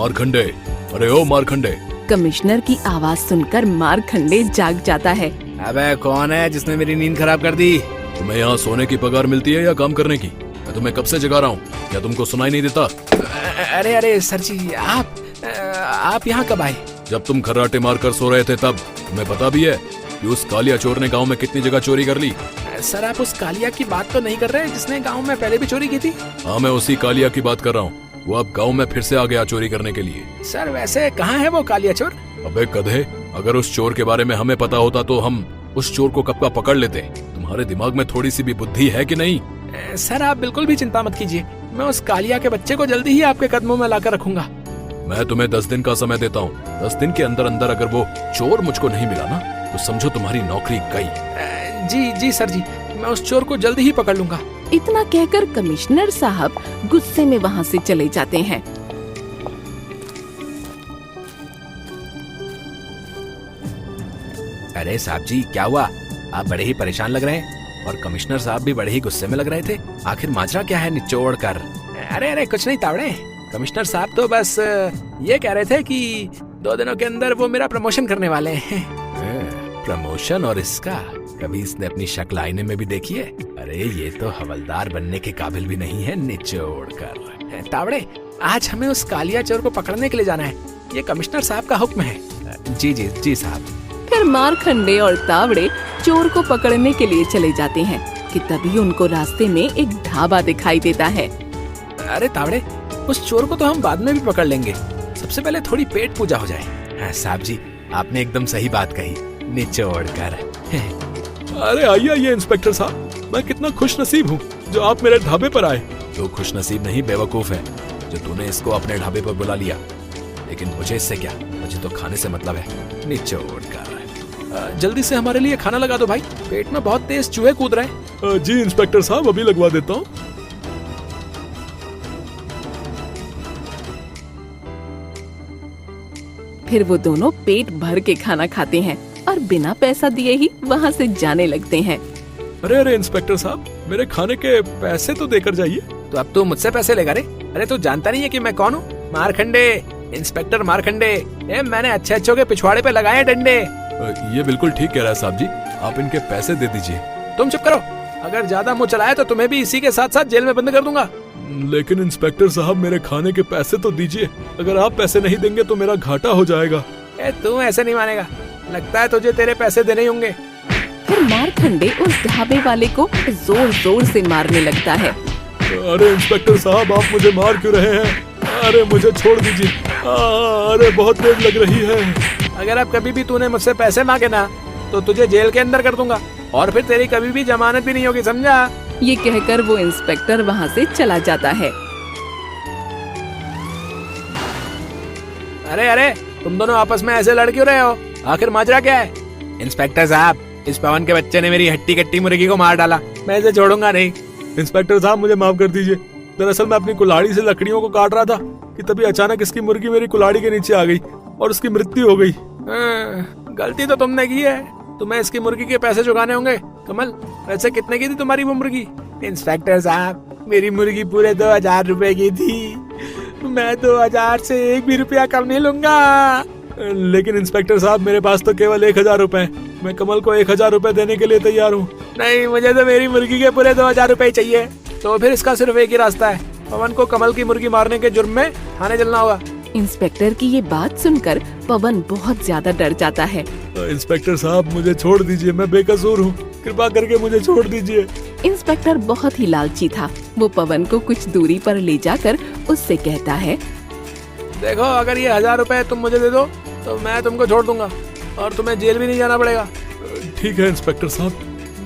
मारखंडे, अरे ओ मारखंडे। कमिश्नर की आवाज सुनकर मारखंडे जाग जाता है। अबे कौन है जिसने मेरी नींद खराब कर दी? तुम्हें यहाँ सोने की पगार मिलती है या काम करने की? मैं तुम्हें कब से जगा रहा हूँ, क्या तुमको सुनाई नहीं देता? अरे अरे सर जी, आप यहाँ कब आए? जब तुम खर्राटे मारकर सो रहे थे तब। तुम्हें पता भी है कि उस कालिया चोर ने गांव में कितनी जगह चोरी कर ली? सर आप उस कालिया की बात तो नहीं कर रहे जिसने गांव में पहले भी चोरी की थी? हाँ, मैं उसी कालिया की बात कर रहा हूँ। वो अब गांव में फिर से आ गया चोरी करने के लिए। सर वैसे कहाँ है वो कालिया चोर? अबे गधे, अगर उस चोर के बारे में हमें पता होता तो हम उस चोर को कब का पकड़ लेते। तुम्हारे दिमाग में थोड़ी सी भी बुद्धि है कि नहीं? सर आप बिल्कुल भी चिंता मत कीजिए, मैं उस कालिया के बच्चे को जल्दी ही आपके कदमों में लाकर रखूंगा। मैं तुम्हें 10 दिन का समय देता हूँ। 10 दिन के अंदर अंदर अगर वो चोर मुझको नहीं मिला ना तो समझो तुम्हारी नौकरी गई। जी सर जी, मैं उस चोर को जल्दी ही पकड़ लूंगा। इतना कहकर कमिश्नर साहब गुस्से में वहाँ से चले जाते हैं। अरे साहब जी क्या हुआ? आप बड़े ही परेशान लग रहे हैं और कमिश्नर साहब भी बड़े ही गुस्से में लग रहे थे। आखिर माजरा क्या है निचोड़ कर? अरे कुछ नहीं तावड़े, कमिश्नर साहब तो बस ये कह रहे थे कि 2 दिनों के अंदर वो मेरा प्रमोशन करने वाले हैं। प्रमोशन? और इसका कभी इसने अपनी शक्ल आईने में भी देखी है? अरे ये तो हवलदार बनने के काबिल भी नहीं है निचोड़ कर। तावड़े, आज हमें उस कालिया चोर को पकड़ने के लिए जाना है, ये कमिश्नर साहब का हुक्म है। जी साहब। फिर मारखंडे और तावड़े चोर को पकड़ने के लिए चले जाते हैं कि तभी उनको रास्ते में एक ढाबा दिखाई देता है। अरे तावड़े, उस चोर को तो हम बाद में भी पकड़ लेंगे, सबसे पहले थोड़ी पेट पूजा हो जाए। साहब जी आपने एकदम सही बात कही, निचोड़ कर। अरे आइए इंस्पेक्टर साहब, मैं कितना खुश नसीब हूँ जो आप मेरे ढाबे पर आए। तो खुश नसीब नहीं बेवकूफ है जो तूने इसको अपने ढाबे पर बुला लिया, लेकिन मुझे इससे क्या, मुझे तो खाने से मतलब है। निचोड़ कर। जल्दी से हमारे लिए खाना लगा दो भाई, पेट में बहुत तेज चूहे कूद रहे हैं। जी इंस्पेक्टर साहब, अभी लगवा देता हूँ। फिर वो दोनों पेट भर के खाना खाते हैं और बिना पैसा दिए ही वहाँ से जाने लगते हैं। अरे इंस्पेक्टर साहब, मेरे खाने के पैसे तो देकर जाइए। तो अब तू मुझसे पैसे लेगा रे? अरे तू जानता नहीं है कि मैं कौन हूँ? मारखंडे, इंस्पेक्टर मारखंडे। मैंने अच्छे के पिछवाड़े पे लगाए डंडे। ये बिल्कुल ठीक कह रहा है साहब जी, आप इनके पैसे दे दीजिए। तुम चुप करो, अगर ज्यादा मुंह चलाया तो तुम्हें भी इसी के साथ साथ जेल में बंद कर दूंगा। लेकिन इंस्पेक्टर साहब, मेरे खाने के पैसे तो दीजिए, अगर आप पैसे नहीं देंगे तो मेरा घाटा हो जाएगा। तू ऐसे नहीं मानेगा, लगता है तुझे तेरे पैसे देने ही होंगे। फिर मारखंडे उस ढाबे वाले को जोर जोर से मारने लगता है। अरे इंस्पेक्टर साहब, आप मुझे मार क्यों रहे हैं? अरे मुझे छोड़ दीजिए, अरे बहुत तेज लग रही है। अगर अब कभी भी तूने मुझसे पैसे मांगे ना तो तुझे जेल के अंदर कर दूंगा और फिर तेरी कभी भी जमानत भी नहीं होगी, समझा? ये कहकर वो इंस्पेक्टर वहाँ से चला जाता है। अरे तुम दोनों आपस में ऐसे लड़ क्यों रहे हो? आखिर माजरा क्या है? इंस्पेक्टर साहब, इस पवन के बच्चे ने मेरी हट्टी कट्टी मुर्गी को मार डाला, मैं इसे छोड़ूंगा नहीं। इंस्पेक्टर साहब, मुझे माफ कर दीजिए। दरअसल मैं अपनी कुल्हाड़ी से लकड़ियों को काट रहा था कि तभी अचानक इसकी मुर्गी मेरी कुल्हाड़ी के नीचे आ गई और उसकी मृत्यु हो गई। गलती तो तुमने की है, तुम्हें इसकी मुर्गी के पैसे चुकाने होंगे। कमल, वैसे कितने की थी तुम्हारी वो मुर्गी? इंस्पेक्टर साहब, मेरी मुर्गी पूरे 2000 रुपए की थी, मैं 2000 से 1 भी रुपया कम नहीं लूंगा। लेकिन इंस्पेक्टर साहब, मेरे पास तो केवल 1000 रुपए, मैं कमल को 1000 रुपए देने के लिए तैयार हूँ। नहीं, मुझे तो मेरी मुर्गी के पूरे 2000 रुपए चाहिए। तो फिर इसका सिर्फ एक ही रास्ता है, पवन को कमल की मुर्गी मारने के जुर्म में थाने चलना होगा। इंस्पेक्टर की ये बात सुनकर पवन बहुत ज्यादा डर जाता है। इंस्पेक्टर साहब, मुझे छोड़ दीजिए, मैं बेकसूर हूँ, कृपा करके मुझे छोड़ दीजिए। इंस्पेक्टर बहुत ही लालची था, वो पवन को कुछ दूरी पर ले जाकर उससे कहता है, देखो अगर ये 1000 रुपए तुम मुझे दे दो तो मैं तुमको छोड़ दूंगा और तुम्हें जेल भी नहीं जाना पड़ेगा। ठीक है इंस्पेक्टर साहब,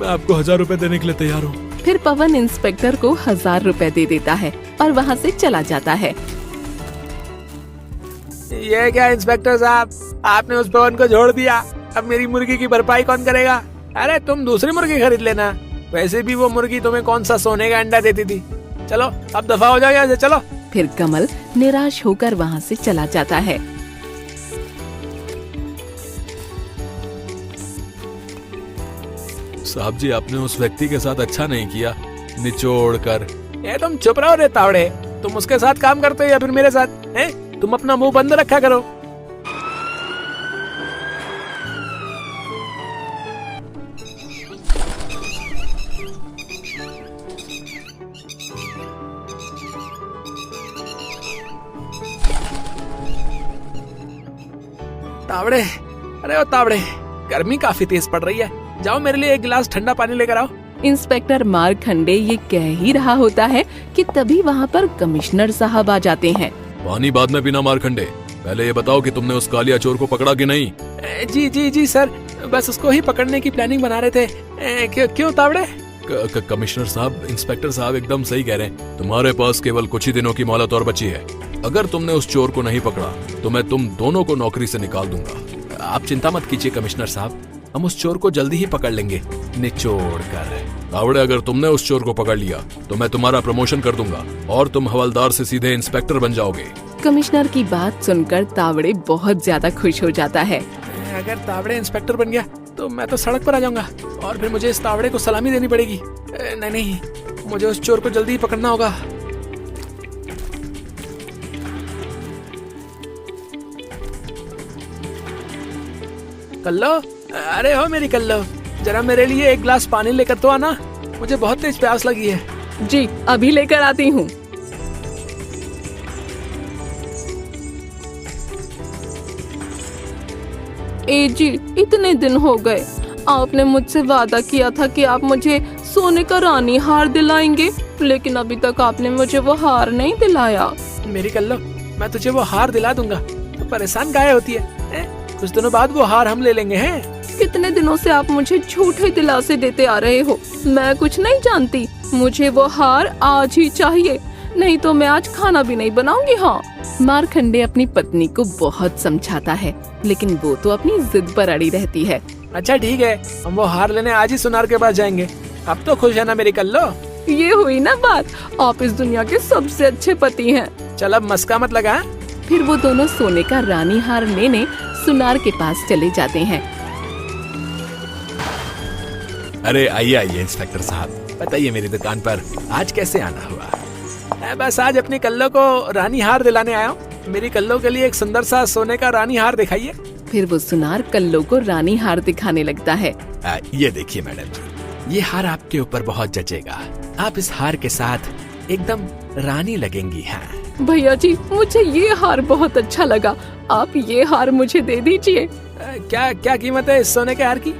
मैं आपको 1000 रुपए देने के लिए तैयार हूँ। फिर पवन इंस्पेक्टर को 1000 रुपए दे देता है और वहाँ से चला जाता है। ये क्या इंस्पेक्टर साहब, आपने उस पवन को छोड़ दिया, अब मेरी मुर्गी की भरपाई कौन करेगा? अरे तुम दूसरी मुर्गी खरीद लेना, वैसे भी वो मुर्गी तुम्हें कौन सा सोने का अंडा देती थी। चलो अब दफा हो जाओ यहाँ से, चलो। फिर कमल निराश होकर वहाँ से चला जाता है। साहब जी, आपने उस व्यक्ति के साथ अच्छा नहीं किया, निचोड़ कर। तुम चुप रहो रे तावड़े, तुम उसके साथ काम करते हो या फिर मेरे साथ? तुम अपना मुंह बंद रखा करो। तावड़े, अरे ओ तावड़े, गर्मी काफी तेज पड़ रही है, जाओ मेरे लिए एक गिलास ठंडा पानी लेकर आओ। इंस्पेक्टर मारखंडे ये कह ही रहा होता है कि तभी वहाँ पर कमिश्नर साहब आ जाते हैं। पानी बाद में पीना मारखंडे, पहले ये बताओ कि तुमने उस कालिया चोर को पकड़ा कि नहीं? जी जी जी सर, बस उसको ही पकड़ने की प्लानिंग बना रहे थे। क्यों तावड़े? कमिश्नर साहब, इंस्पेक्टर साहब एकदम सही कह रहे हैं। तुम्हारे पास केवल कुछ ही दिनों की मोहलत और बची है। अगर तुमने उस चोर को नहीं पकड़ा तो मैं तुम दोनों को नौकरी से निकाल दूंगा। आप चिंता मत कीजिए कमिश्नर साहब, हम उस चोर को जल्दी ही पकड़ लेंगे, निचोड़ कर। तावड़े, अगर तुमने उस चोर को पकड़ लिया तो मैं तुम्हारा प्रमोशन कर दूंगा और तुम हवलदार से सीधे इंस्पेक्टर बन जाओगे। कमिश्नर की बात सुनकर तावड़े बहुत ज्यादा खुश हो जाता है। अगर तावड़े इंस्पेक्टर बन गया तो मैं तो सड़क पर आ जाऊंगा और फिर मुझे इस तावड़े को सलामी देनी पड़ेगी। नहीं नहीं, मुझे उस चोर को जल्दी ही पकड़ना होगा। कल्लो, अरे हो मेरी कल्लो, जरा मेरे लिए एक गिलास पानी लेकर तो आना, मुझे बहुत तेज प्यास लगी है। जी अभी लेकर आती हूँ। ए जी, इतने दिन हो गए, आपने मुझसे वादा किया था कि आप मुझे सोने का रानी हार दिलाएंगे, लेकिन अभी तक आपने मुझे वो हार नहीं दिलाया। मेरी कल्लो, मैं तुझे वो हार दिला दूंगा, तो परेशान काहे होती है? कुछ दिनों बाद वो हार हम ले लेंगे हैं। कितने दिनों से आप मुझे झूठे दिलासे देते आ रहे हो, मैं कुछ नहीं जानती, मुझे वो हार आज ही चाहिए, नहीं तो मैं आज खाना भी नहीं बनाऊंगी। हाँ। मारखंडे अपनी पत्नी को बहुत समझाता है, लेकिन वो तो अपनी जिद पर अड़ी रहती है। अच्छा ठीक है, हम वो हार लेने आज ही सुनार के पास जाएंगे। अब तो खुश है ना मेरी कल्लो? ये हुई ना बात, आप इस दुनिया के सबसे अच्छे पति हैं। चल अब मस्का मत लगा। फिर वो दोनों सोने का रानी हार लेने सुनार के पास चले जाते हैं। अरे आइए आइए इंस्पेक्टर साहब, बताइए मेरी दुकान पर आज कैसे आना हुआ? बस आज अपनी कल्लो को रानी हार दिलाने आया हूँ। मेरी कल्लो के लिए एक सुंदर सा सोने का रानी हार दिखाइए। फिर वो सुनार कल्लो को रानी हार दिखाने लगता है। ये देखिए मैडम जी, ये हार आपके ऊपर बहुत जचेगा, आप इस हार के साथ एकदम रानी लगेंगी। हाँ भैया जी, मुझे ये हार बहुत अच्छा लगा, आप ये हार मुझे दे दीजिए। क्या क्या कीमत है इस सोने के हार की?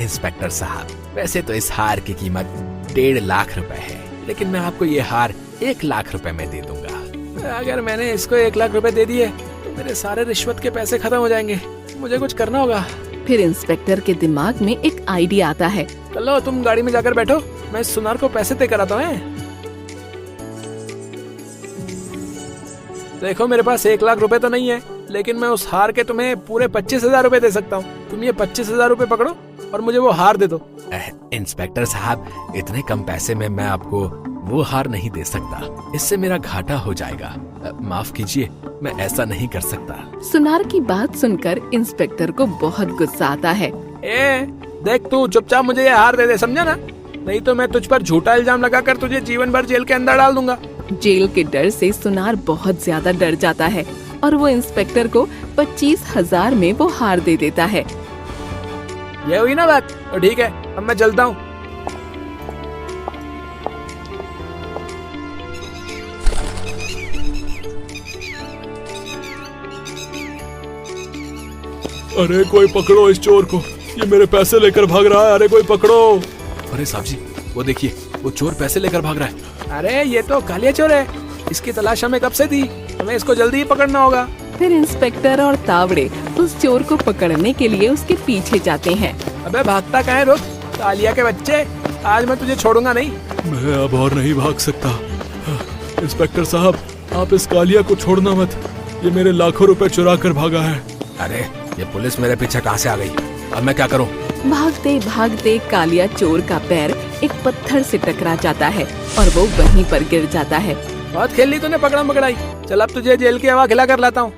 इंस्पेक्टर साहब, वैसे तो इस हार की कीमत 1.5 लाख रुपए है, लेकिन मैं आपको ये हार 1 लाख रुपए में दे दूंगा। अगर मैंने इसको 1 लाख रुपए दे दिए तो मेरे सारे रिश्वत के पैसे खत्म हो जाएंगे, मुझे कुछ करना होगा। फिर इंस्पेक्टर के दिमाग में एक आइडिया आता है। चलो तुम गाड़ी में जाकर बैठो, मैं इस सुनार को पैसे दे कर आता हूँ। देखो मेरे पास 1 लाख रुपए तो नहीं है, लेकिन मैं उस हार के तुम्हें पूरे 25,000 रुपए दे सकता हूँ। तुम ये 25,000 रुपए पकड़ो और मुझे वो हार दे दो। इंस्पेक्टर साहब, इतने कम पैसे में मैं आपको वो हार नहीं दे सकता, इससे मेरा घाटा हो जाएगा। माफ कीजिए, मैं ऐसा नहीं कर सकता। सुनार की बात सुनकर इंस्पेक्टर को बहुत गुस्सा आता है। देख तू चुपचाप मुझे ये हार दे दे, समझा ना? नहीं तो मैं तुझ पर झूठा इल्जाम लगाकर तुझे जीवन भर जेल के अंदर डाल दूंगा। जेल के डर से सुनार बहुत ज्यादा डर जाता है और वो इंस्पेक्टर को 25,000 में वो हार दे देता है। ये हुई ना बात, तो ठीक है, अब मैं चलता हूँ। अरे कोई पकड़ो इस चोर को, ये मेरे पैसे लेकर भाग रहा है। अरे कोई पकड़ो। अरे साहब जी, वो देखिए, वो चोर पैसे लेकर भाग रहा है। अरे ये तो कालिया चोर है, इसकी तलाश हमें कब से थी, हमें इसको जल्दी ही पकड़ना होगा। फिर इंस्पेक्टर और तावड़े उस चोर को पकड़ने के लिए उसके पीछे जाते हैं। अबे भागता कहाँ है, रुक कालिया के बच्चे, आज मैं तुझे छोड़ूंगा नहीं। मैं अब और नहीं भाग सकता। इंस्पेक्टर साहब, आप इस कालिया को छोड़ना मत, ये मेरे लाखों रुपए चुरा कर भागा है। अरे ये पुलिस मेरे पीछे कहाँ से आ गई, अब मैं क्या करूँ? भागते भागते कालिया चोर का पैर एक पत्थर से टकरा जाता है और वो वहीं पर गिर जाता है। बहुत खेल ली तूने पकड़म पकड़ाई, चल अब तुझे जेल की हवा खिला कर लाता हूँ।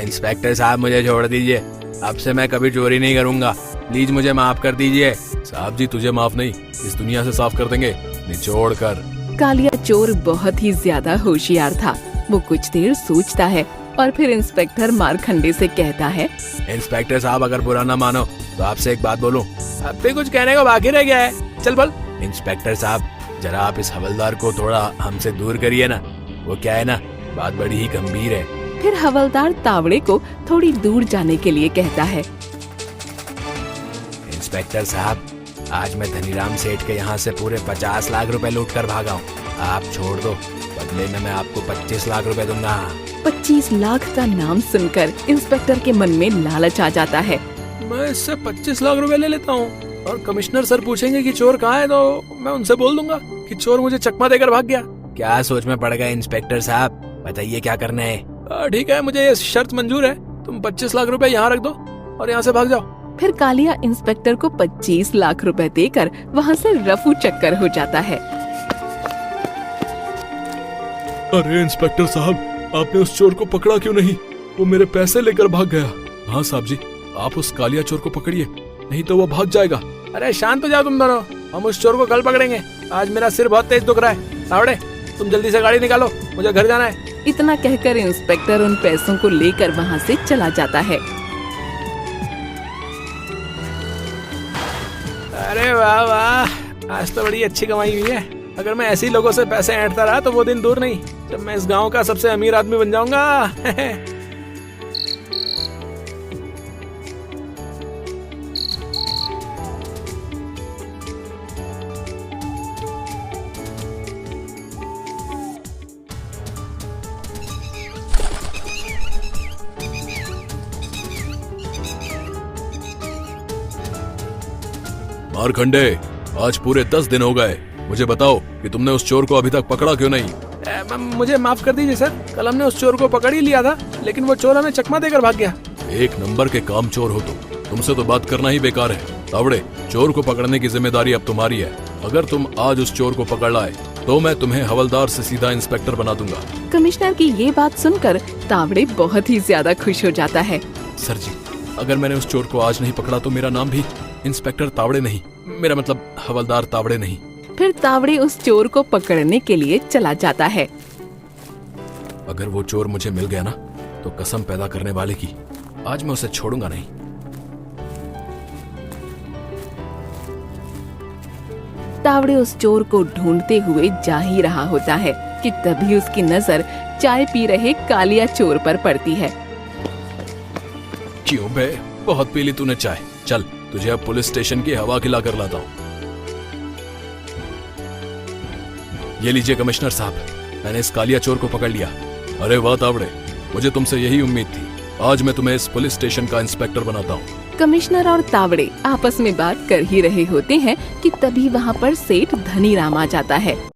इंस्पेक्टर साहब मुझे छोड़ दीजिए, अब से मैं कभी चोरी नहीं करूँगा, प्लीज मुझे माफ कर दीजिए। साहब जी, तुझे माफ नहीं, इस दुनिया से साफ कर देंगे, निचोड़ कर। कालिया चोर बहुत ही ज्यादा होशियार था, वो कुछ देर सोचता है और फिर इंस्पेक्टर मारखंडे से कहता है, इंस्पेक्टर साहब अगर बुरा ना मानो तो आपसे एक बात बोलूं। अब भी कुछ कहने को बाकी रह गया है, चल बोल। इंस्पेक्टर साहब जरा आप इस हवलदार को थोड़ा हमसे दूर करिए ना, वो क्या है ना बात बड़ी ही गंभीर है। फिर हवलदार तावड़े को थोड़ी दूर जाने के लिए कहता है। इंस्पेक्टर साहब आज मैं धनीराम सेठ के यहाँ से पूरे 50 लाख रुपए लूट कर भागा हूँ, आप छोड़ दो, बदले में मैं आपको 25 लाख रुपए दूंगा। 25 लाख का नाम सुनकर इंस्पेक्टर के मन में लालच आ जाता है। मैं इससे 25 लाख रुपए ले लेता हूँ और कमिश्नर सर पूछेंगे कि चोर कहाँ है तो मैं उनसे बोल दूंगा कि चोर मुझे चकमा देकर भाग गया। क्या सोच में पड़ गए इंस्पेक्टर साहब, बताइए क्या करना है। ठीक है, मुझे ये शर्त मंजूर है, तुम 25 लाख रुपए यहाँ रख दो और यहाँ से भाग जाओ। फिर कालिया इंस्पेक्टर को 25 लाख रुपए देकर वहाँ से रफू चक्कर हो जाता है। अरे इंस्पेक्टर साहब, आपने उस चोर को पकड़ा क्यों नहीं? वो मेरे पैसे लेकर भाग गया। हाँ साहब जी, आप उस कालिया चोर को पकड़िए, नहीं तो वो भाग जाएगा। अरे शांत हो जाओ तुम दोनों, हम उस चोर को कल पकड़ेंगे। आज मेरा सिर बहुत तेज दुख रहा है। तावड़े तुम जल्दी से गाड़ी निकालो, मुझे घर जाना है। इतना कहकर इंस्पेक्टर उन पैसों को लेकर वहाँ से चला जाता है। अरे वाह वाह, आज तो बड़ी अच्छी कमाई हुई है। अगर मैं ऐसे ही लोगों से पैसे ऐंठता रहा तो वो दिन दूर नहीं जब मैं इस गांव का सबसे अमीर आदमी बन जाऊंगा। मारखंडे, आज पूरे 10 दिन हो गए, मुझे बताओ कि तुमने उस चोर को अभी तक पकड़ा क्यों नहीं? मुझे माफ कर दीजिए सर, कल हमने उस चोर को पकड़ ही लिया था, लेकिन वो चोर हमें चकमा देकर भाग गया। एक नंबर के काम चोर हो तुमसे तो बात करना ही बेकार है। तावड़े, चोर को पकड़ने की जिम्मेदारी अब तुम्हारी है। अगर तुम आज उस चोर को पकड़ लाए तो मैं तुम्हें हवलदार से सीधा इंस्पेक्टर बना दूंगा। कमिश्नर की ये बात सुनकर तावड़े बहुत ही ज्यादा खुश हो जाता है। सर जी, अगर मैंने उस चोर को आज नहीं पकड़ा तो मेरा नाम भी इंस्पेक्टर तावड़े नहीं, मेरा मतलब हवलदार तावड़े नहीं। फिर तावड़े उस चोर को पकड़ने के लिए चला जाता है। अगर वो चोर मुझे मिल गया ना तो कसम पैदा करने वाले की, आज मैं उसे छोड़ूंगा नहीं। तावड़े उस चोर को ढूंढते हुए जा ही रहा होता है कि तभी उसकी नजर चाय पी रहे कालिया चोर पर पड़ती है। क्यों बे, बहुत पी ली तूने चाय, चल तुझे अब पुलिस स्टेशन की हवा खिला कर लाता हूँ। ये लीजिए कमिश्नर साहब, मैंने इस कालिया चोर को पकड़ लिया। अरे वाह तावड़े, मुझे तुमसे यही उम्मीद थी। आज मैं तुम्हें इस पुलिस स्टेशन का इंस्पेक्टर बनाता हूँ। कमिश्नर और तावड़े आपस में बात कर ही रहे होते हैं कि तभी वहाँ पर सेठ धनीराम आ जाता है।